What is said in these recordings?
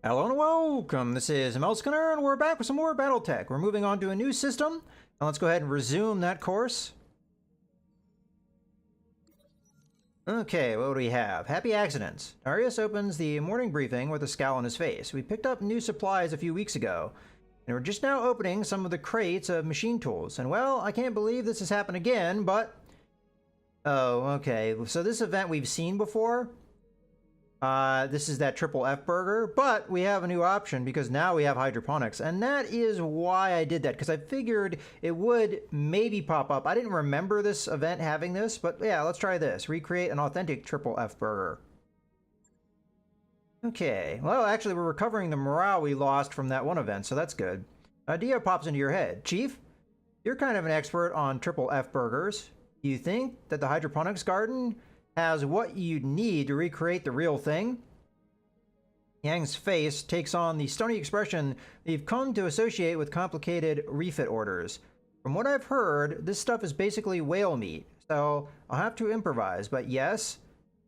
Hello and welcome, this is Mercenary and we're back with some more BattleTech. We're moving on to a new system, and let's go ahead and resume that course. Okay, what do we have? Happy accidents. Darius opens the morning briefing with a scowl on his face. We picked up new supplies a few weeks ago, and we're just now opening some of the crates of machine tools. And well, I can't believe this has happened again, but... Oh, okay, so this event we've seen before. This is that triple F burger, but we have a new option because now we have hydroponics, and that is why I did that, because I figured it would maybe pop up. I didn't remember this event having this, but yeah, let's try this. Recreate an authentic triple F burger. Okay, well, actually, we're recovering the morale we lost from that one event, so that's good. Idea pops into your head. Chief, you're kind of an expert on triple F burgers. Do you think that the hydroponics garden has what you need to recreate the real thing? Yang's face takes on the stony expression that you've come to associate with complicated refit orders. From what I've heard, this stuff is basically whale meat, so I'll have to improvise, but yes,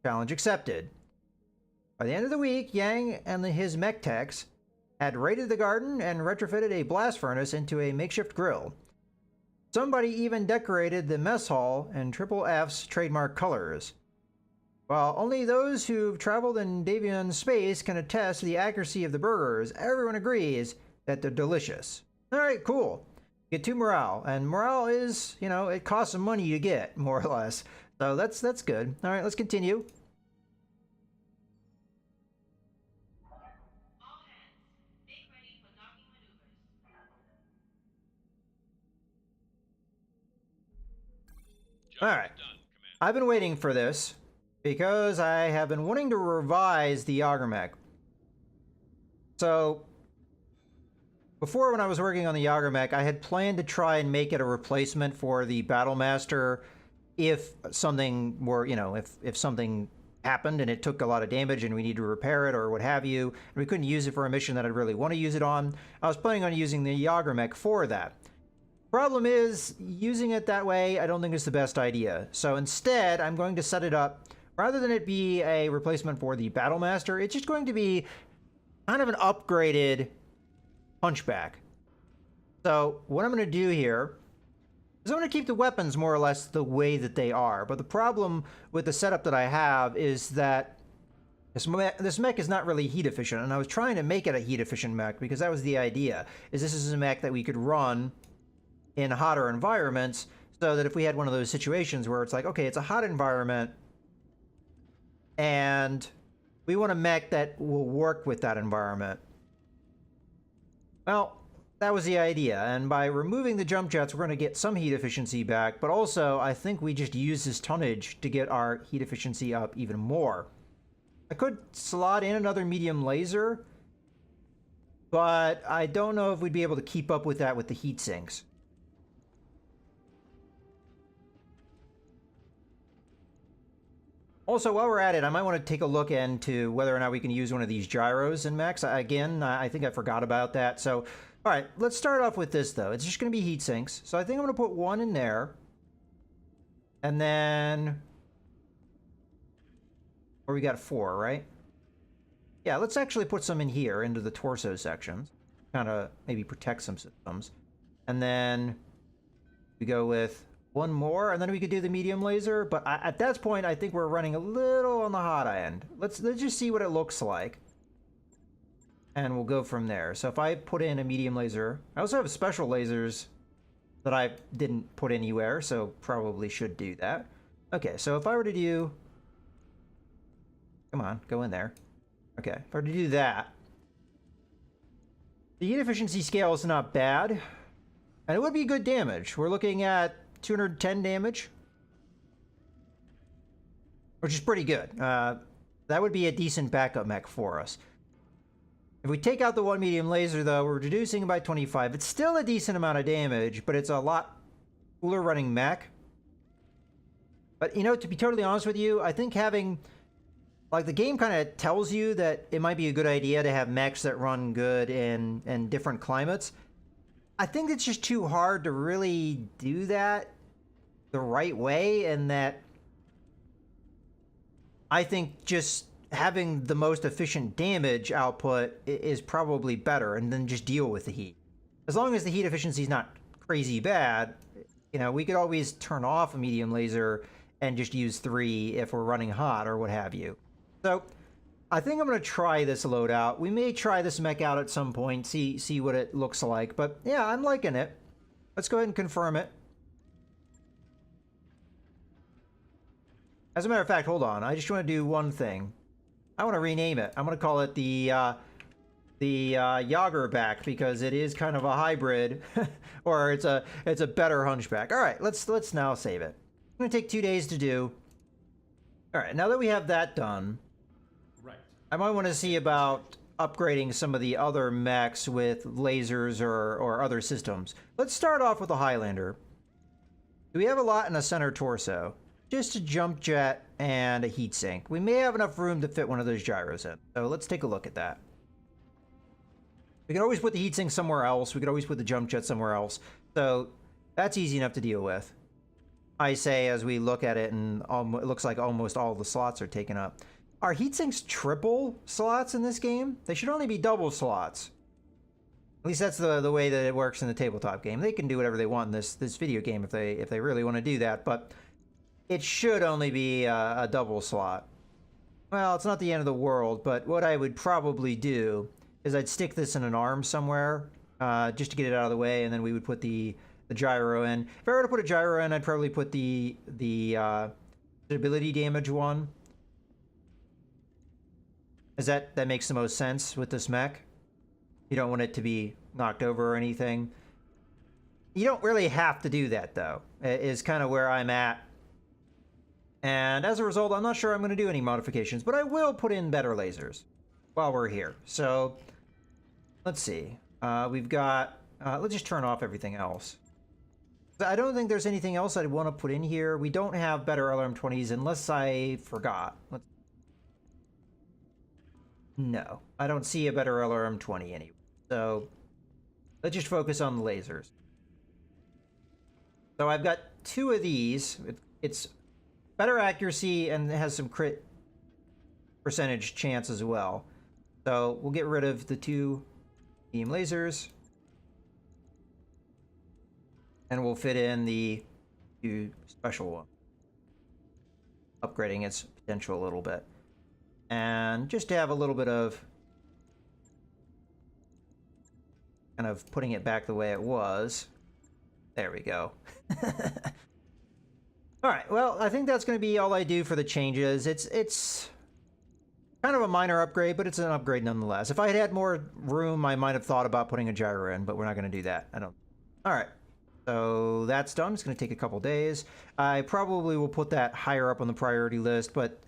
challenge accepted. By the end of the week, Yang and his mech techs had raided the garden and retrofitted a blast furnace into a makeshift grill. Somebody even decorated the mess hall in Triple F's trademark colors. While only those who've traveled in Davian space can attest to the accuracy of the burgers, everyone agrees that they're delicious. Alright, cool. Get 2 morale, and morale is, you know, it costs some money to get, more or less. So that's good. Alright, let's continue. All hands, make ready for docking maneuvers. Alright, I've been waiting for this, because I have been wanting to revise the Auger mech. So, before when I was working on the Auger mech, I had planned to try and make it a replacement for the Battlemaster if something were, you know, if something happened and it took a lot of damage and we need to repair it or what have you, and we couldn't use it for a mission that I'd really want to use it on. I was planning on using the Auger mech for that. Problem is, using it that way, I don't think is the best idea. So instead, I'm going to set it up. Rather than it be a replacement for the Battlemaster, it's just going to be kind of an upgraded Hunchback. So what I'm going to do here is I'm going to keep the weapons more or less the way that they are. But the problem with the setup that I have is that this mech is not really heat efficient. And I was trying to make it a heat efficient mech because that was the idea. Is this is a mech that we could run in hotter environments so that if we had one of those situations where it's like, okay, it's a hot environment, and we want a mech that will work with that environment. Well, that was the idea, and by removing the jump jets, we're going to get some heat efficiency back, but also I think we just use this tonnage to get our heat efficiency up even more. I could slot in another medium laser, but I don't know if we'd be able to keep up with that with the heat sinks. Also, while we're at it, I might want to take a look into whether or not we can use one of these gyros in mechs. Again, I think I forgot about that. So, all right, let's start off with this, though. It's just going to be heat sinks. So I think I'm going to put one in there. And then... Or we got 4, right? Yeah, let's actually put some in here, into the torso sections. Kind of maybe protect some systems. And then we go with... one more, and then we could do the medium laser, but at that point, I think we're running a little on the hot end. Let's just see what it looks like, and we'll go from there. So if I put in a medium laser, I also have special lasers that I didn't put anywhere, so probably should do that. Okay, so if I were to do... Come on, go in there. Okay, if I were to do that, the heat efficiency scale is not bad, and it would be good damage. We're looking at 210 damage, which is pretty good. That would be a decent backup mech for us. If we take out the one medium laser, though, we're reducing by 25. It's still a decent amount of damage, but it's a lot cooler running mech. But, you know, to be totally honest with you, I think having... Like, the game kind of tells you that it might be a good idea to have mechs that run good in different climates. I think it's just too hard to really do that the right way, and that I think just having the most efficient damage output is probably better, and then just deal with the heat. As long as the heat efficiency is not crazy bad, you know, we could always turn off a medium laser and just use 3 if we're running hot or what have you. So I think I'm going to try this loadout. We may try this mech out at some point, see what it looks like. But yeah, I'm liking it. Let's go ahead and confirm it. As a matter of fact, hold on. I just want to do one thing. I want to rename it. I'm going to call it the Jagerback, because it is kind of a hybrid, or it's a better hunchback. All right, let's now save it. It's going to take 2 days to do. All right, now that we have that done, Right. I might want to see about upgrading some of the other mechs with lasers or other systems. Let's start off with the Highlander. We have a lot in a center torso. Just a jump jet and a heatsink. We may have enough room to fit one of those gyros in. So let's take a look at that. We could always put the heatsink somewhere else. We could always put the jump jet somewhere else. So that's easy enough to deal with. I say as we look at it, and it looks like almost all the slots are taken up. Are heatsinks triple slots in this game? They should only be double slots. At least that's the way that it works in the tabletop game. They can do whatever they want in this video game if they really want to do that, but it should only be a double slot. Well, it's not the end of the world, but what I would probably do is I'd stick this in an arm somewhere, just to get it out of the way, and then we would put the gyro in. If I were to put a gyro in, I'd probably put the stability damage one. Is that makes the most sense with this mech? You don't want it to be knocked over or anything. You don't really have to do that, though, is kind of where I'm at. And as a result, I'm not sure I'm going to do any modifications, but I will put in better lasers while we're here. So let's see. We've got, let's just turn off everything else. I don't think there's anything else I'd want to put in here. We don't have better LRM-20s unless I forgot. No, I don't see a better LRM-20 anyway. So let's just focus on the lasers. So I've got 2 of these. It's better accuracy and it has some crit percentage chance as well. So we'll get rid of the 2 beam lasers. And we'll fit in the 2 special ones. Upgrading its potential a little bit. And just to have a little bit of kind of putting it back the way it was. There we go. All right, well, I think that's going to be all I do for the changes. It's kind of a minor upgrade, but it's an upgrade nonetheless. If I had had more room, I might have thought about putting a gyro in, but we're not going to do that. I don't. All right, so that's done. It's going to take a couple days. I probably will put that higher up on the priority list, but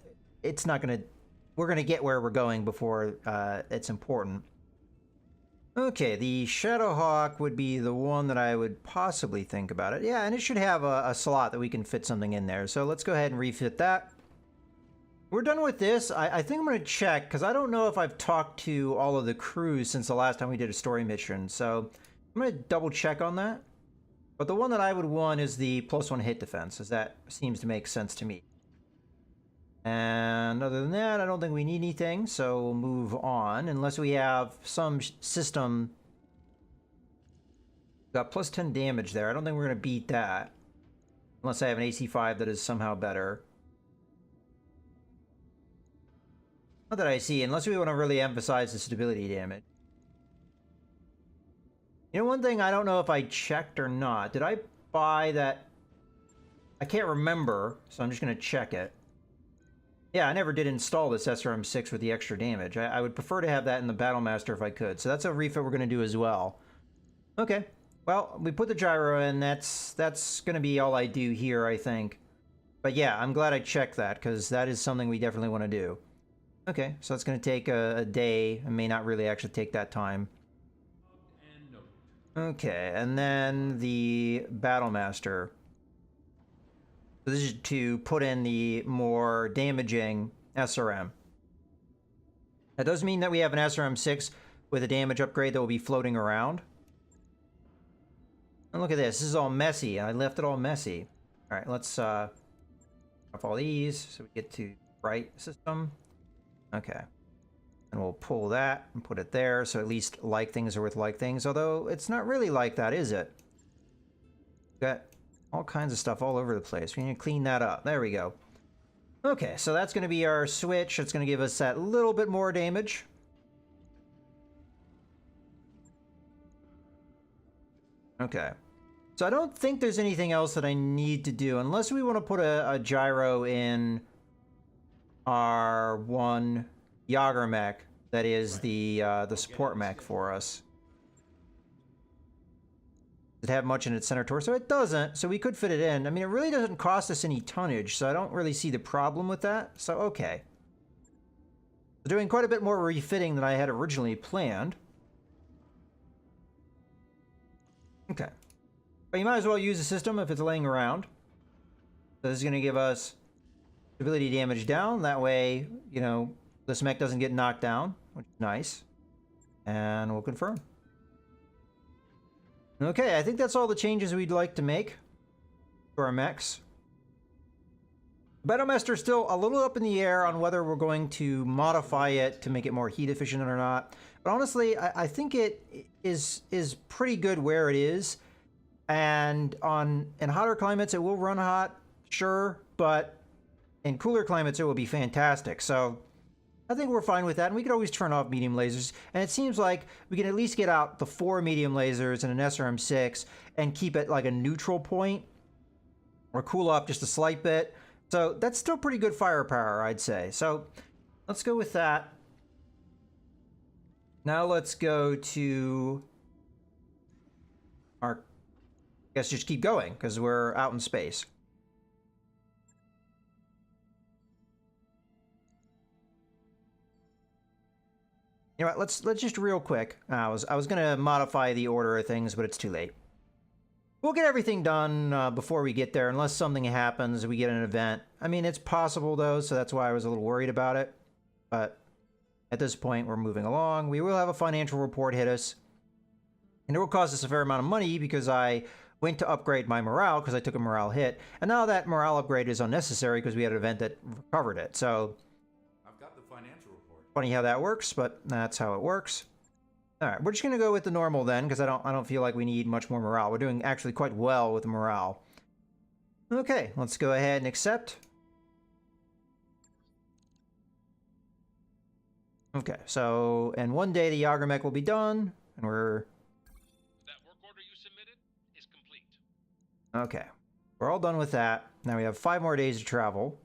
it's not going to. We're going to get where we're going before it's important. Okay, the Shadowhawk would be the one that I would possibly think about it. Yeah, and it should have a slot that we can fit something in there. So let's go ahead and refit that. We're done with this. I think I'm going to check, because I don't know if I've talked to all of the crews since the last time we did a story mission. So I'm going to double check on that. But the one that I would want is the +1 hit defense, as that seems to make sense to me. And other than that, I don't think we need anything, so we'll move on, unless we have some system. Got +10 damage there. I don't think we're going to beat that. Unless I have an AC5 that is somehow better. Not that I see, unless we want to really emphasize the stability damage. You know, one thing I don't know if I checked or not. Did I buy that? I can't remember, so I'm just going to check it. Yeah, I never did install this SRM-6 with the extra damage. I would prefer to have that in the Battlemaster if I could. So that's a refit we're going to do as well. Okay. Well, we put the gyro in. That's going to be all I do here, I think. But yeah, I'm glad I checked that, because that is something we definitely want to do. Okay, so it's going to take a day. It may not really actually take that time. Okay, and then the Battlemaster. So this is to put in the more damaging SRM. That does mean that we have an SRM-6 with a damage upgrade that will be floating around. And look at this. This is all messy. I left it all messy. All right, let's off all these so we get to right system. Okay. And we'll pull that and put it there, so at least like things are with like things, although it's not really like that, is it? Got all kinds of stuff all over the place. We need to clean that up. There we go. Okay, so that's going to be our switch. It's going to give us that little bit more damage. Okay. So I don't think there's anything else that I need to do, unless we want to put a gyro in our one Yager mech that is the support mech for us. Does it have much in its center torso? It doesn't, so we could fit it in. I mean, it really doesn't cost us any tonnage, so I don't really see the problem with that. So, okay. We're doing quite a bit more refitting than I had originally planned. Okay. But you might as well use the system if it's laying around. So this is going to give us stability damage down. That way, you know, this mech doesn't get knocked down, which is nice. And we'll confirm. Okay, I think that's all the changes we'd like to make to our mechs. Battlemaster's still a little up in the air on whether we're going to modify it to make it more heat efficient or not. But honestly, I think it is pretty good where it is. And in hotter climates, it will run hot, sure, but in cooler climates, it will be fantastic. So I think we're fine with that, and we could always turn off medium lasers. And it seems like we can at least get out the 4 medium lasers and an SRM6 and keep it like a neutral point, or cool off just a slight bit. So that's still pretty good firepower, I'd say. So let's go with that. Now let's go to our, I guess just keep going, because we're out in space. You know what, let's just real quick. I was gonna modify the order of things, but it's too late. We'll get everything done before we get there, unless something happens, we get an event. I mean, it's possible though, so that's why I was a little worried about it. But at this point, we're moving along. We will have a financial report hit us. And it will cost us a fair amount of money because I went to upgrade my morale because I took a morale hit. And now that morale upgrade is unnecessary because we had an event that recovered it. So I've got the financial report. Funny how that works, but that's how it works. All right, we're just gonna go with the normal then, because I don't feel like we need much more morale. We're doing actually quite well with the morale. Okay, let's go ahead and accept. Okay, so in one day the Yager mech will be done, and we're. That work order you submitted is complete. Okay, we're all done with that. Now we have 5 more days to travel.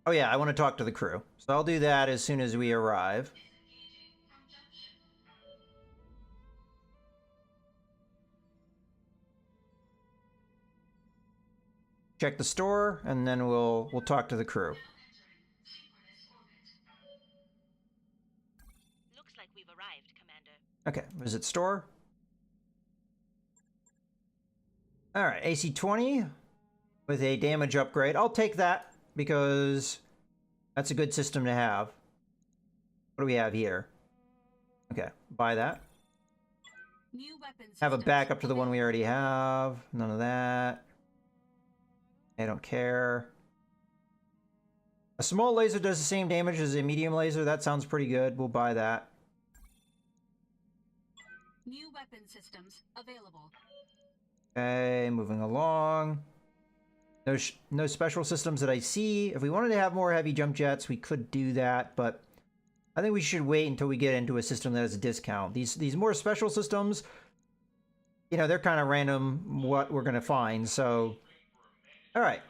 Oh yeah, I want to talk to the crew. So I'll do that as soon as we arrive. Check the store, and then we'll talk to the crew. Looks like we've arrived, Commander. Okay, visit store. All right, AC-20 with a damage upgrade. I'll take that, because that's a good system to have. What do we have here? Okay, buy that. New weapons Have a backup to the one we already have. None of that. I don't care. A small laser does the same damage as a medium laser. That sounds pretty good. We'll buy that. New weapon systems available. Okay, moving along. No special systems that I see. If we wanted to have more heavy jump jets, we could do that, but I think we should wait until we get into a system that has a discount. These more special systems, you know, they're kind of random what we're going to find, so. All right,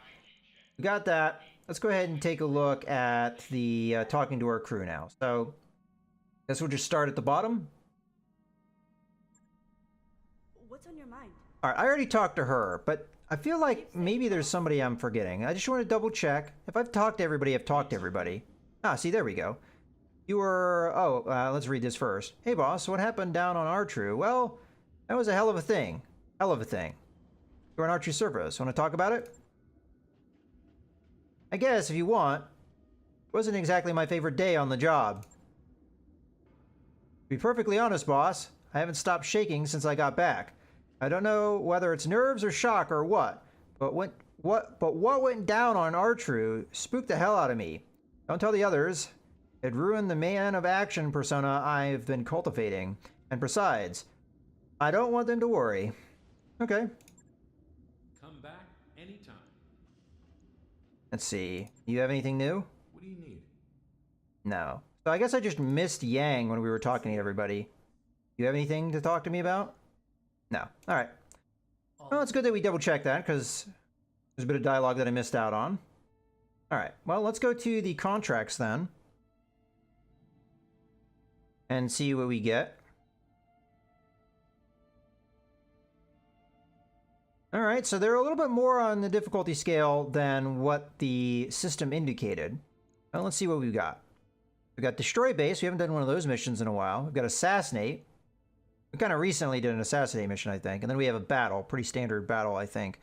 we got that. Let's go ahead and take a look at the talking to our crew now. So, I guess we'll just start at the bottom. What's on your mind? All right, I already talked to her, but I feel like maybe there's somebody I'm forgetting. I just want to double check. If I've talked to everybody, I've talked to everybody. Ah, see, there we go. You were... Oh, let's read this first. Hey, boss, what happened down on R-True? Well, that was a hell of a thing. Hell of a thing. You're on R-True service. Want to talk about it? I guess, if you want. It wasn't exactly my favorite day on the job. To be perfectly honest, boss, I haven't stopped shaking since I got back. I don't know whether it's nerves or shock or what, but what went down on Artru spooked the hell out of me. Don't tell the others. It ruined the man of action persona I've been cultivating. And besides, I don't want them to worry. Okay. Come back anytime. Let's see. You have anything new? What do you need? No. So I guess I just missed Yang when we were talking to everybody. You have anything to talk to me about? No. All right. Well, it's good that we double checked that because there's a bit of dialogue that I missed out on. All right. Well, let's go to the contracts then and see what we get. All right. So they're a little bit more on the difficulty scale than what the system indicated. Well, let's see what we've got. We've got Destroy Base. We haven't done one of those missions in a while. We've got Assassinate. We kind of recently did an Assassinate mission, I think. And then we have a battle. Pretty standard battle, I think.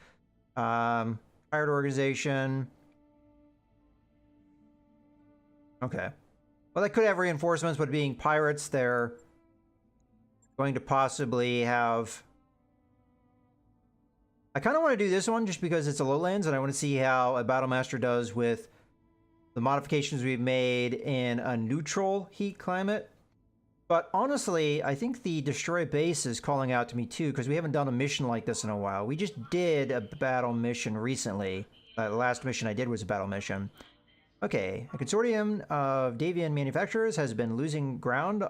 Pirate Organization. Okay. Well, they could have reinforcements, but being pirates, they're going to possibly have... I kind of want to do this one just because it's a lowlands, and I want to see how a Battlemaster does with the modifications we've made in a neutral heat climate. But honestly, I think the Destroy Base is calling out to me too, because we haven't done a mission like this in a while. We just did a battle mission recently. The last mission I did was a battle mission. Okay, a consortium of Davian manufacturers has been losing ground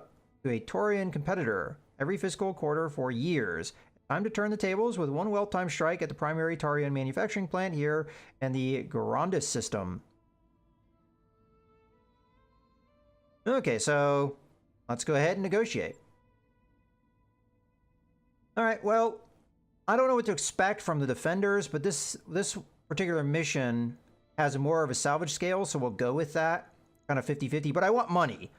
to a Taurian competitor every fiscal quarter for years. Time to turn the tables with one well-timed strike at the primary Taurian manufacturing plant here and the Garandis system. Okay, so let's go ahead and negotiate. All right, well, I don't know what to expect from the defenders, but this particular mission has more of a salvage scale, so we'll go with that. Kind of 50-50, but I want money.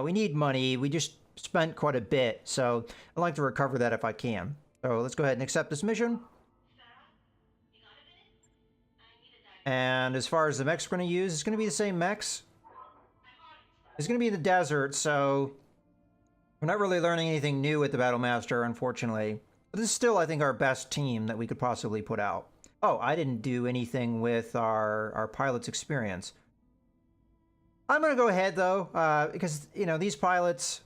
We need money. We just spent quite a bit, so I'd like to recover that if I can. So let's go ahead and accept this mission. And as far as the mechs we're going to use, it's going to be the same mechs. It's going to be in the desert, so we're not really learning anything new with the Battlemaster, unfortunately. But this is still, I think, our best team that we could possibly put out. Oh, I didn't do anything with our pilot's experience. I'm going to go ahead, though, because, you know, these pilots,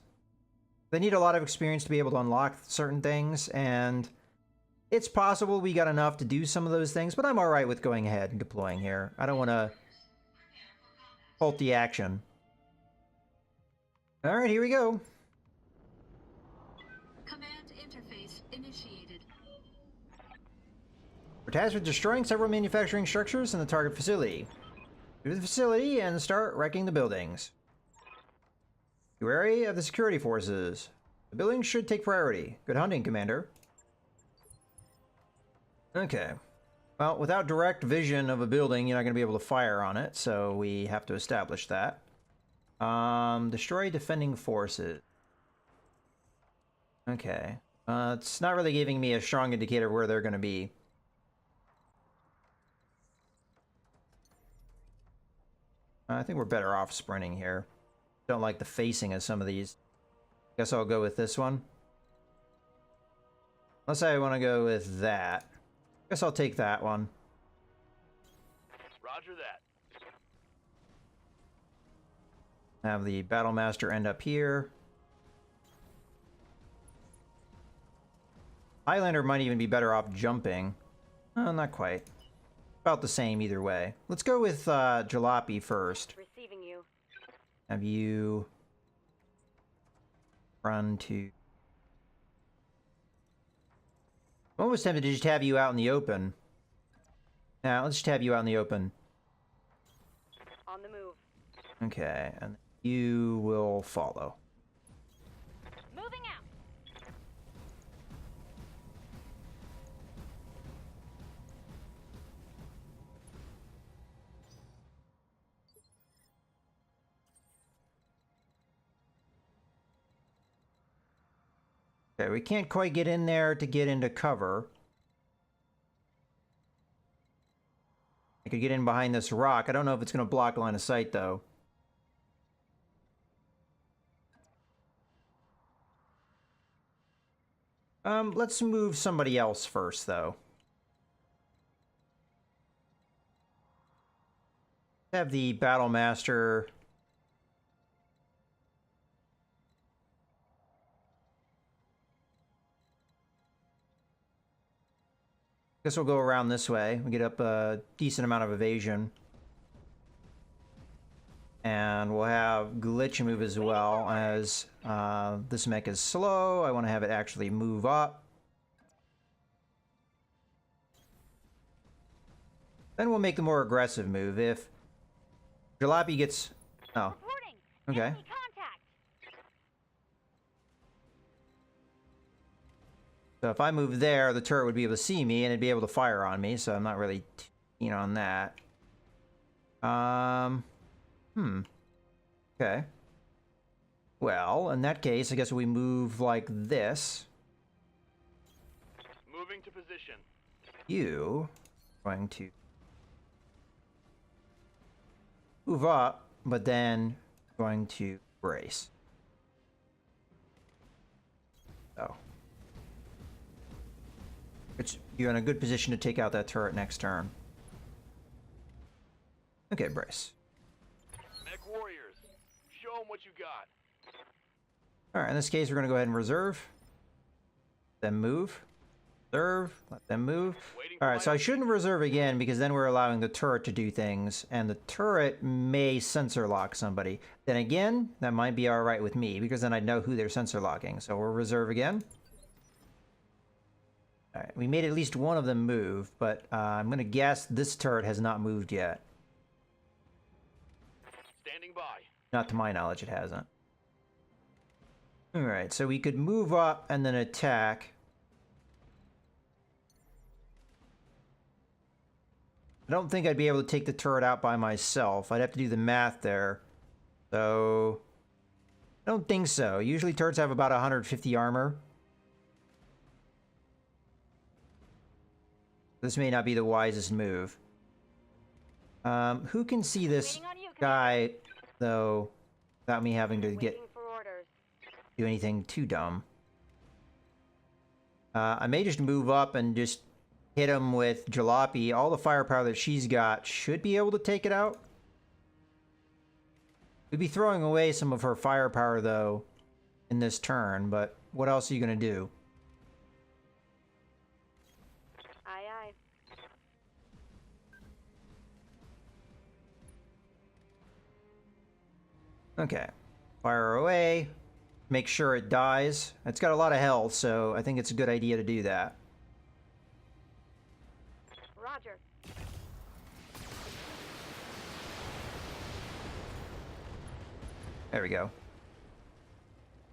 they need a lot of experience to be able to unlock certain things, and it's possible we got enough to do some of those things, but I'm all right with going ahead and deploying here. I don't want to halt the action. All right, here we go. Command interface initiated. We're tasked with destroying several manufacturing structures in the target facility. Go to the facility and start wrecking the buildings. Be wary of the security forces. The buildings should take priority. Good hunting, Commander. Okay. Well, without direct vision of a building, you're not going to be able to fire on it, so we have to establish that. Destroy defending forces. Okay. It's not really giving me a strong indicator of where they're going to be. I think we're better off sprinting here. Don't like the facing of some of these. Guess I'll go with this one. Unless I want to go with that. Guess I'll take that one. Roger that. Have the Battlemaster end up here. Highlander might even be better off jumping. Oh, not quite. About the same either way. Let's go with Jalopy first. Receiving you. Have you run to... I'm almost tempted to just have you out in the open. Now, let's just have you out in the open. On the move. Okay, and you will follow. Moving out. Okay, we can't quite get in there to get into cover. I could get in behind this rock. I don't know if it's going to block line of sight, though. Let's move somebody else first, though. Have the Battle Master... Guess we'll go around this way. We get up a decent amount of evasion. And we'll have Glitch move as well, as this mech is slow. I want to have it actually move up. Then we'll make the more aggressive move. If Jalopy gets... Oh. Reporting. Okay. Enemy contact. So if I move there, the turret would be able to see me and it'd be able to fire on me, so I'm not really keen on that. Okay. Well, in that case, I guess we move like this. Moving to position. You going to move up, but then going to brace. So. You're in a good position to take out that turret next turn. Okay, brace. Mech warriors, show them what you got. Alright, in this case, we're going to go ahead and reserve. Then move. Reserve. Let them move. Alright, so I shouldn't reserve again because then we're allowing the turret to do things. And the turret may sensor lock somebody. Then again, that might be alright with me because then I'd know who they're sensor locking. So we'll reserve again. Alright, we made at least one of them move, but I'm going to guess this turret has not moved yet. Standing by. Not to my knowledge, it hasn't. Alright, so we could move up and then attack. I don't think I'd be able to take the turret out by myself. I'd have to do the math there. So... I don't think so. Usually turrets have about 150 armor. This may not be the wisest move. Who can see this guy, though, without me having to do anything too dumb? I may just move up and just hit him with Jalopy. All the firepower that she's got should be able to take it out. We'd be throwing away some of her firepower, though, in this turn, but what else are you going to do? Okay. Fire away. Make sure it dies. It's got a lot of health, so I think it's a good idea to do that. Roger. There we go.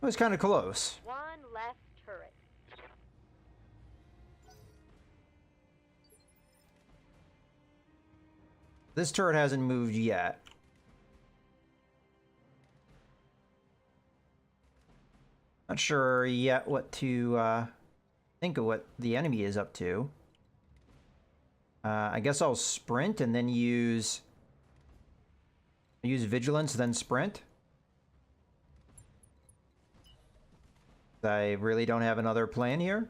It was kind of close. One left turret. This turret hasn't moved yet. Not sure yet what to think of what the enemy is up to. I guess I'll sprint and then use vigilance, then sprint. I really don't have another plan here.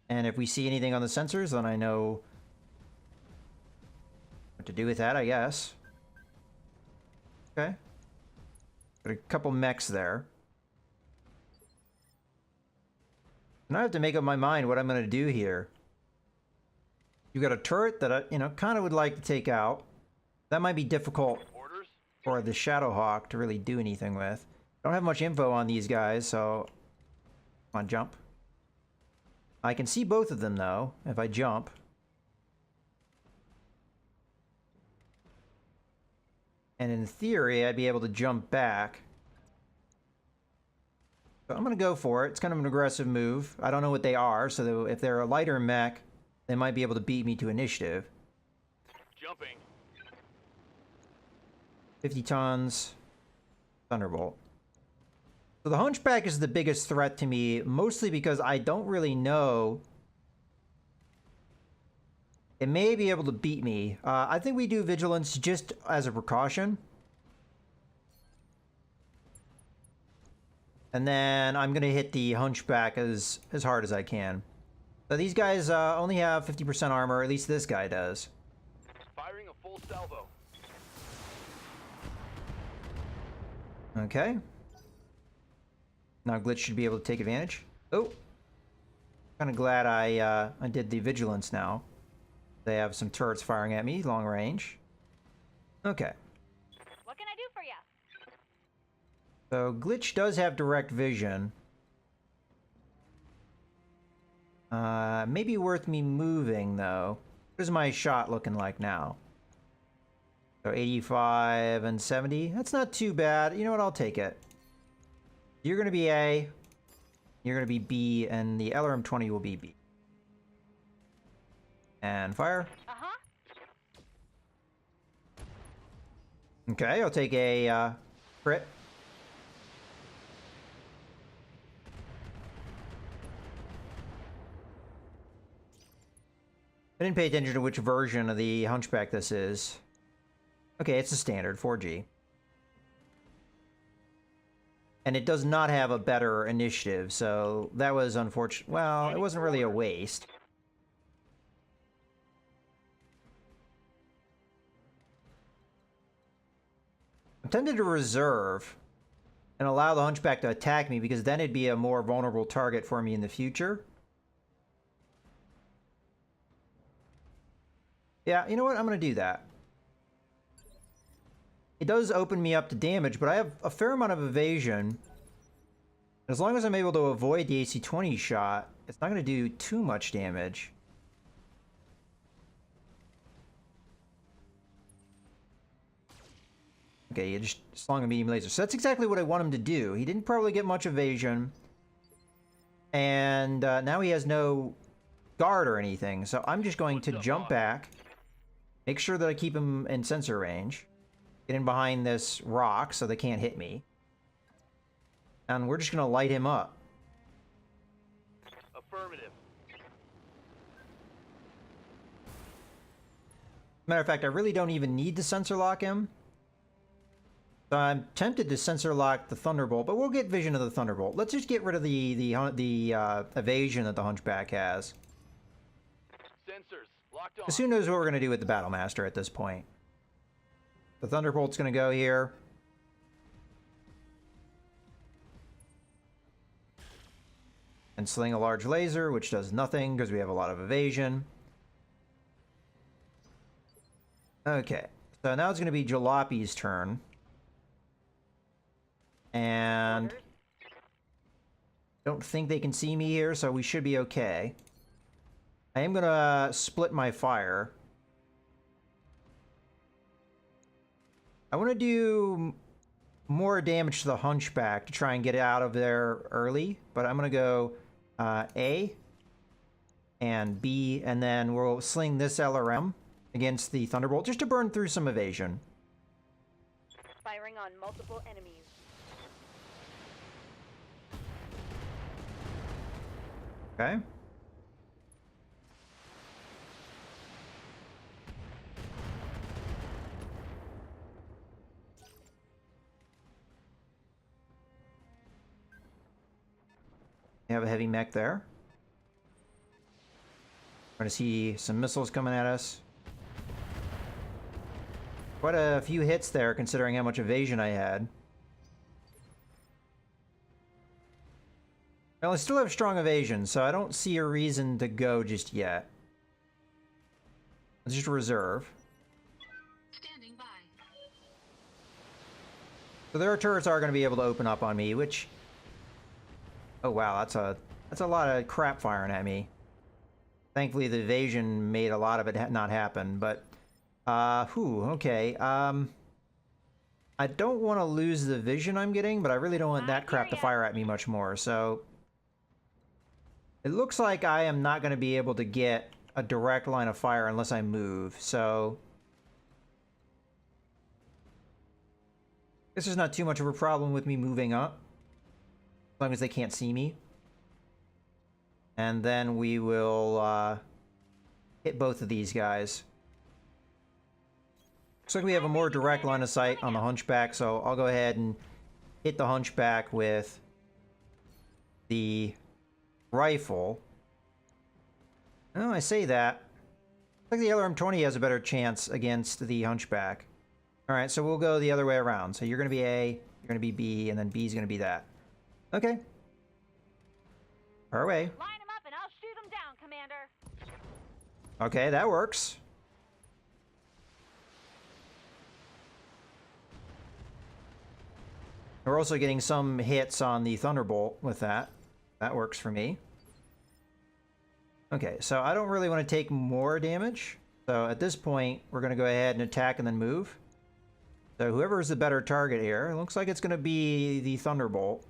And if we see anything on the sensors, then I know what to do with that, I guess. Okay. Got a couple mechs there. And I have to make up my mind what I'm going to do here. You got a turret that I, kind of would like to take out. That might be difficult for the Shadowhawk to really do anything with. Don't have much info on these guys, so... Come on, jump. I can see both of them, though, if I jump. And in theory, I'd be able to jump back. So I'm going to go for it. It's kind of an aggressive move. I don't know what they are, so if they're a lighter mech, they might be able to beat me to initiative. Jumping. 50 tons. Thunderbolt. So the Hunchback is the biggest threat to me, mostly because I don't really know. It may be able to beat me. I think we do Vigilance just as a precaution. And then I'm gonna hit the hunchback as hard as I can. So these guys only have 50% armor, at least this guy does. Firing a full salvo. Okay. Now Glitch should be able to take advantage. Oh! Kind of glad I did the vigilance now. They have some turrets firing at me, long range. Okay. What can I do for you? So Glitch does have direct vision. Maybe worth me moving, though. What is my shot looking like now? So 85 and 70. That's not too bad. You know what? I'll take it. You're going to be A. You're going to be B. And the LRM-20 will be B. And fire. Uh-huh. Okay, I'll take a crit. I didn't pay attention to which version of the Hunchback this is. Okay, it's a standard 4G. And it does not have a better initiative, so that was unfortunate. Well, it wasn't really a waste. I'm tempted to reserve and allow the Hunchback to attack me because then it'd be a more vulnerable target for me in the future. Yeah, you know what? I'm going to do that. It does open me up to damage, but I have a fair amount of evasion. As long as I'm able to avoid the AC-20 shot, it's not going to do too much damage. Okay, you just slung a medium laser. So that's exactly what I want him to do. He didn't probably get much evasion. And now he has no guard or anything. So I'm just going to jump back. Make sure that I keep him in sensor range. Get in behind this rock so they can't hit me. And we're just going to light him up. Affirmative. Matter of fact, I really don't even need to sensor lock him. So I'm tempted to sensor lock the Thunderbolt, but we'll get vision of the Thunderbolt. Let's just get rid of the evasion that the Hunchback has. Sensors locked on. Because who knows what we're going to do with the Battlemaster at this point. The Thunderbolt's going to go here. And sling a large laser, which does nothing because we have a lot of evasion. Okay, so now it's going to be Jalopi's turn. And don't think they can see me here, so we should be okay. I am going to split my fire. I want to do more damage to the Hunchback to try and get it out of there early, but I'm going to go A and B, and then we'll sling this LRM against the Thunderbolt just to burn through some evasion. Firing on multiple enemies. Okay. We have a heavy mech there. We're going to see some missiles coming at us. Quite a few hits there, considering how much evasion I had. Well, I still have strong evasion, so I don't see a reason to go just yet. Let's just reserve. Standing by. So their turrets are going to be able to open up on me, which... Oh wow, that's a lot of crap firing at me. Thankfully, the evasion made a lot of it not happen, but... okay. I don't want to lose the vision I'm getting, but I really don't want that crap to fire at me much more, so... It looks like I am not going to be able to get a direct line of fire unless I move, so... This is not too much of a problem with me moving up. As long as they can't see me. And then we will hit both of these guys. Looks like we have a more direct line of sight on the Hunchback, so I'll go ahead and hit the Hunchback with the rifle. Oh, I say that. Looks like the LRM-20 has a better chance against the Hunchback. All right, so we'll go the other way around. So you're going to be A, you're going to be B, and then B is going to be that. Okay. Fire away. Line them up and I'll shoot them down, Commander. Okay, that works. We're also getting some hits on the Thunderbolt with that. That works for me. Okay, so I don't really want to take more damage. So at this point, we're going to go ahead and attack and then move. So whoever is the better target here, it looks like it's going to be the Thunderbolt.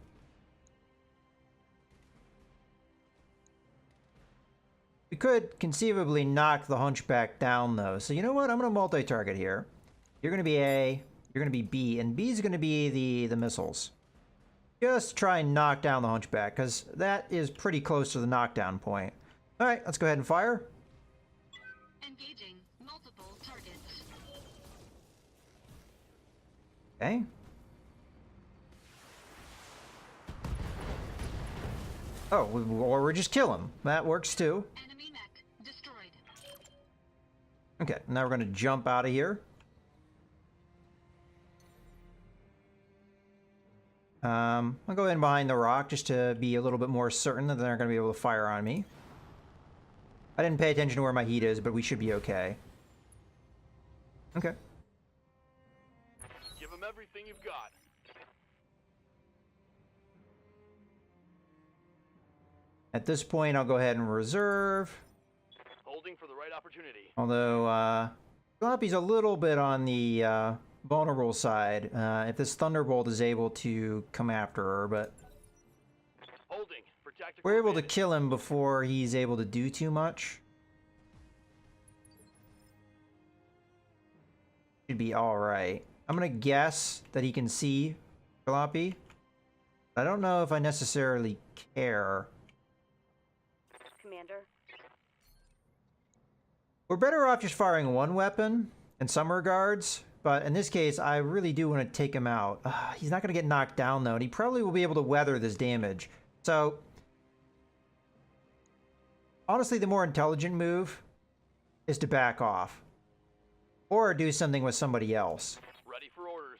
We could conceivably knock the Hunchback down, though. So you know what? I'm going to multi-target here. You're going to be A, you're going to be B, and B is going to be the missiles. Just try and knock down the Hunchback, because that is pretty close to the knockdown point. All right, let's go ahead and fire. Engaging multiple targets. Okay. Oh, or we just kill him. That works too. Enemy mech destroyed. Okay, now we're going to jump out of here. I'll go in behind the rock just to be a little bit more certain that they're going to be able to fire on me. I didn't pay attention to where my heat is, but we should be okay. Okay. Give them everything you've got. At this point, I'll go ahead and reserve. Holding for the right opportunity. Although, Floppy's a little bit on the vulnerable side. If this Thunderbolt is able to come after her, but Holding for tactical we're able to advantage. kill him before he's able to do too much. Should be alright. I'm gonna guess that he can see Floppy. I don't know if I necessarily care. Commander. We're better off just firing one weapon in some regards, but in this case, I really do want to take him out. He's not going to get knocked down, though, and he probably will be able to weather this damage. So, honestly, the more intelligent move is to back off. Or do something with somebody else. Ready for orders.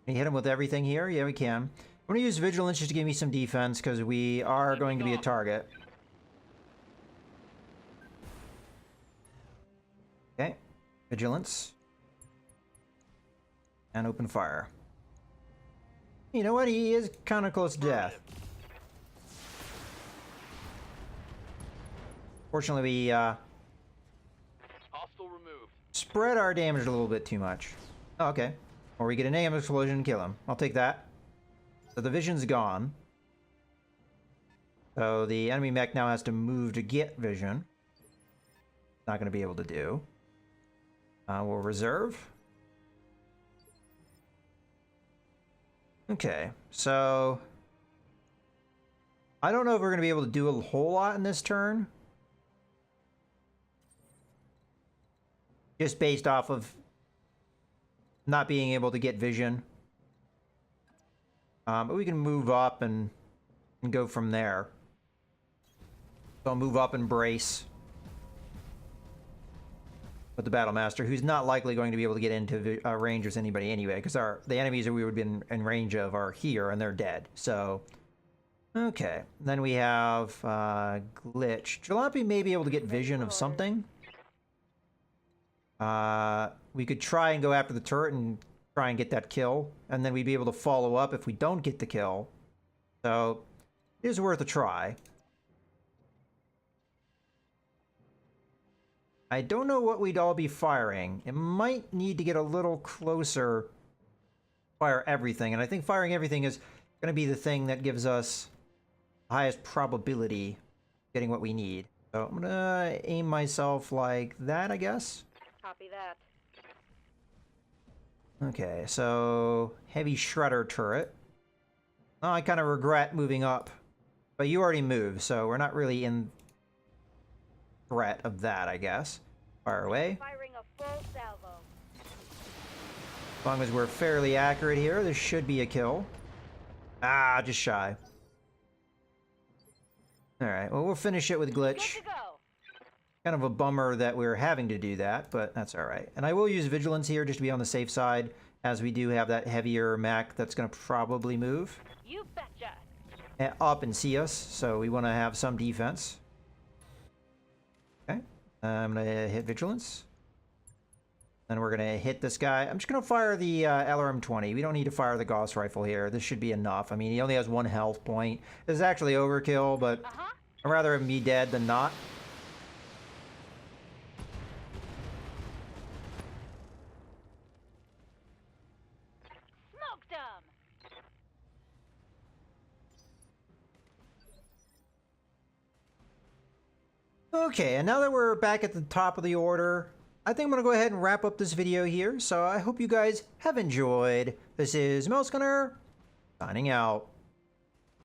Can you hit him with everything here? Yeah, we can. I'm going to use Vigilance just to give me some defense, because we are going to be a target. Okay. Vigilance. And open fire. You know what? He is kind of close to death. Fortunately, we Hostile removed. spread our damage a little bit too much. Oh, okay. Or we get an AM explosion and kill him. I'll take that. So the vision's gone. So the enemy mech now has to move to get vision. Not going to be able to do. We'll reserve. Okay, so I don't know if we're going to be able to do a whole lot in this turn. Just based off of not being able to get vision. But we can move up and go from there. So I'll move up and brace with the Battle Master, who's not likely going to be able to get into range with anybody anyway, because the enemies that we would be in range of are here, and they're dead. So, okay. Then we have Glitch. Jalopy may be able to get vision of something. We could try and go after the turret and try and get that kill, and then we'd be able to follow up if we don't get the kill. So, it is worth a try. I don't know what we'd all be firing. It might need to get a little closer. Fire everything, and I think firing everything is going to be the thing that gives us the highest probability of getting what we need. So I'm going to aim myself like that, I guess. Copy that. Okay, so heavy shredder turret. Oh, I kind of regret moving up, but you already moved, so we're not really in threat of that, I guess. Fire away. Firing a full salvo. As long as we're fairly accurate here, this should be a kill. Ah, just shy. Alright, well, we'll finish it with glitch. Good to go. Kind of a bummer that we're having to do that, but that's alright. And I will use vigilance here just to be on the safe side, as we do have that heavier mech that's going to probably move You betcha. up and see us, so we want to have some defense. Okay, I'm going to hit vigilance. Then we're going to hit this guy. I'm just going to fire the LRM-20. We don't need to fire the Gauss rifle here. This should be enough. I mean, he only has 1 health point. This is actually overkill, but I'd rather him be dead than not. Smoked 'em. Okay, and now that we're back at the top of the order, I think I'm going to go ahead and wrap up this video here. So I hope you guys have enjoyed. This is Mercenary, signing out.